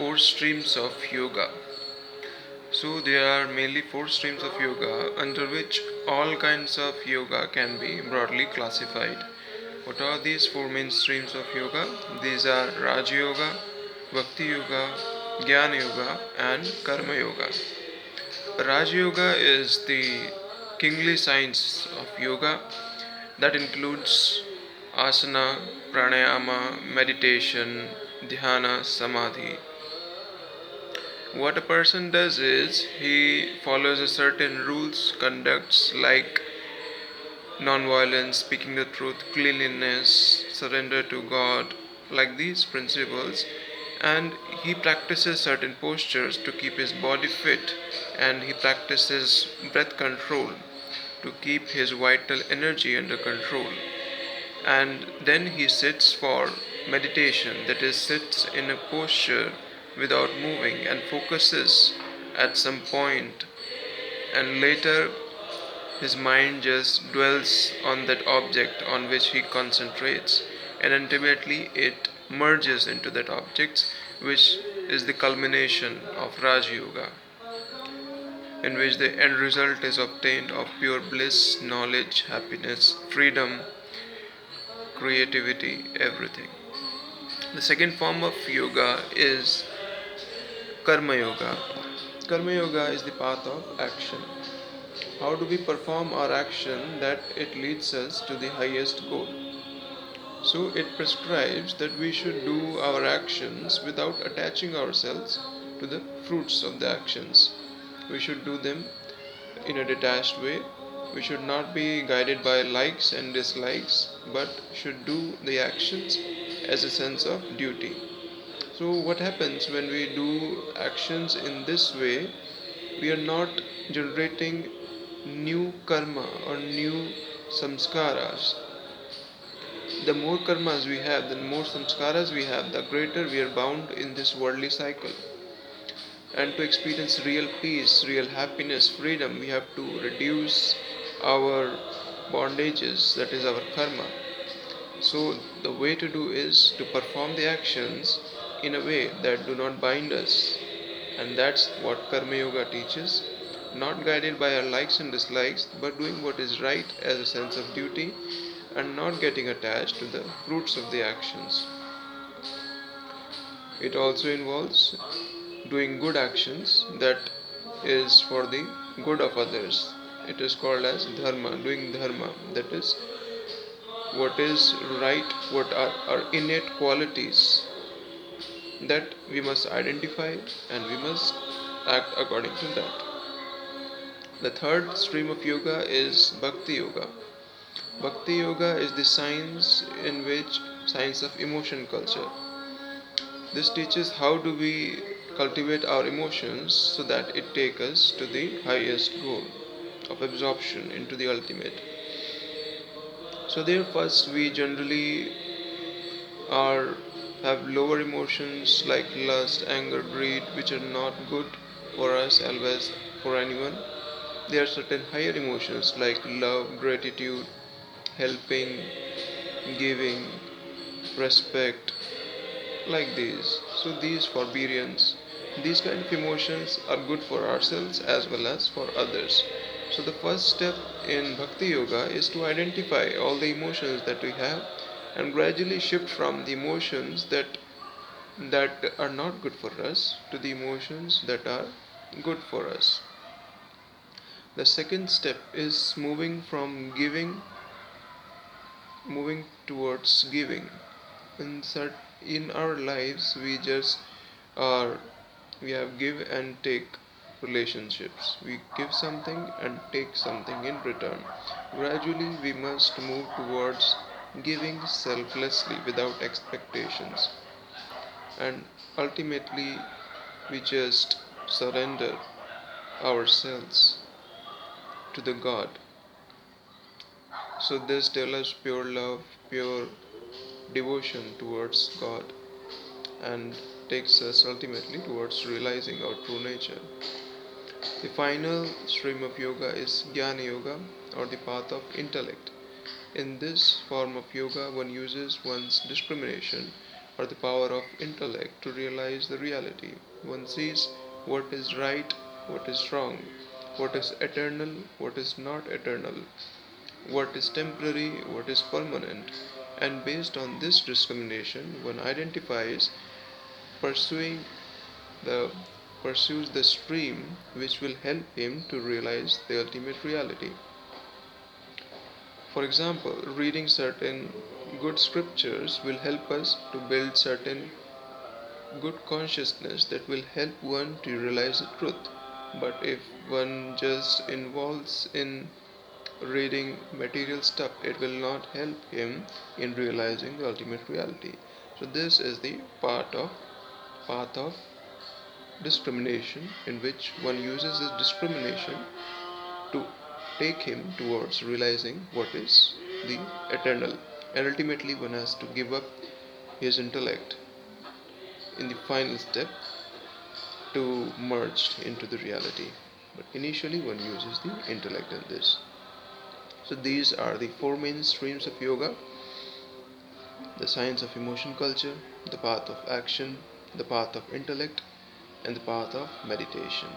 four streams of yoga. So there are mainly four streams of yoga under which all kinds of yoga can be broadly classified. What are these four main streams of yoga? These are Raj Yoga, Bhakti Yoga, Jnana Yoga, and Karma Yoga. Raj Yoga is the kingly science of yoga that includes asana, pranayama, meditation, dhyana, samadhi. What a person does is he follows a certain rules, conducts like non-violence, speaking the truth, cleanliness, surrender to God, like these principles, and he practices certain postures to keep his body fit, and he practices breath control to keep his vital energy under control. And then he sits for meditation, that is, sits in a posture without moving and focuses at some point, and later his mind just dwells on that object on which he concentrates, and ultimately it merges into that object, which is the culmination of Raj Yoga, in which the end result is obtained of pure bliss, knowledge, happiness, freedom, creativity, everything. The second form of yoga is Karma Yoga. Karma Yoga is the path of action. How do we perform our action that it leads us to the highest goal? So it prescribes that we should do our actions without attaching ourselves to the fruits of the actions. We should do them in a detached way. We should not be guided by likes and dislikes, but should do the actions as a sense of duty. So, what happens when we do actions in this way? We are not generating new karma or new samskaras. The more karmas we have, the more samskaras we have, the greater we are bound in this worldly cycle. And to experience real peace, real happiness, freedom, we have to reduce our bondages, that is our karma. So, the way to do is to perform the actions in a way that do not bind us, and that's what Karma Yoga teaches. Not guided by our likes and dislikes, but doing what is right as a sense of duty and not getting attached to the fruits of the actions. It also involves doing good actions that is for the good of others. It is called as dharma, doing dharma, that is what is right, what are our innate qualities that we must identify and we must act according to that. The third stream of yoga is Bhakti Yoga. Bhakti Yoga is the science of emotion culture. This teaches how do we cultivate our emotions so that it takes us to the highest goal of absorption into the ultimate. So there first we generally are have lower emotions like lust, anger, greed, which are not good for us always for anyone. There are certain higher emotions like love, gratitude, helping, giving, respect, like these. So these forbearance, these kind of emotions are good for ourselves as well as for others. So the first step in Bhakti Yoga is to identify all the emotions that we have and gradually shift from the emotions that are not good for us to the emotions that are good for us. The second step is moving towards giving. In our lives, are we have give and take relationships. We give something and take something in return. Gradually, we must move towards giving selflessly without expectations, and ultimately, we just surrender ourselves to the God. So this develops pure love, pure devotion towards God, and takes us ultimately towards realizing our true nature. The final stream of yoga is Jnana Yoga, or the path of intellect. In this form of yoga, one uses one's discrimination or the power of intellect to realize the reality. One sees what is right, what is wrong, what is eternal, what is not eternal, what is temporary, what is permanent, and based on this discrimination, one identifies pursuing the pursues the stream which will help him to realize the ultimate reality. For example, reading certain good scriptures will help us to build certain good consciousness that will help one to realize the truth. But if one just involves in reading material stuff, it will not help him in realizing the ultimate reality. So this is the path of discrimination, in which one uses this discrimination to take him towards realizing what is the eternal, and ultimately one has to give up his intellect in the final step to merge into the reality. But initially one uses the intellect in this. So these are the four main streams of yoga: the science of emotion culture, the path of action, the path of intellect, and the path of meditation.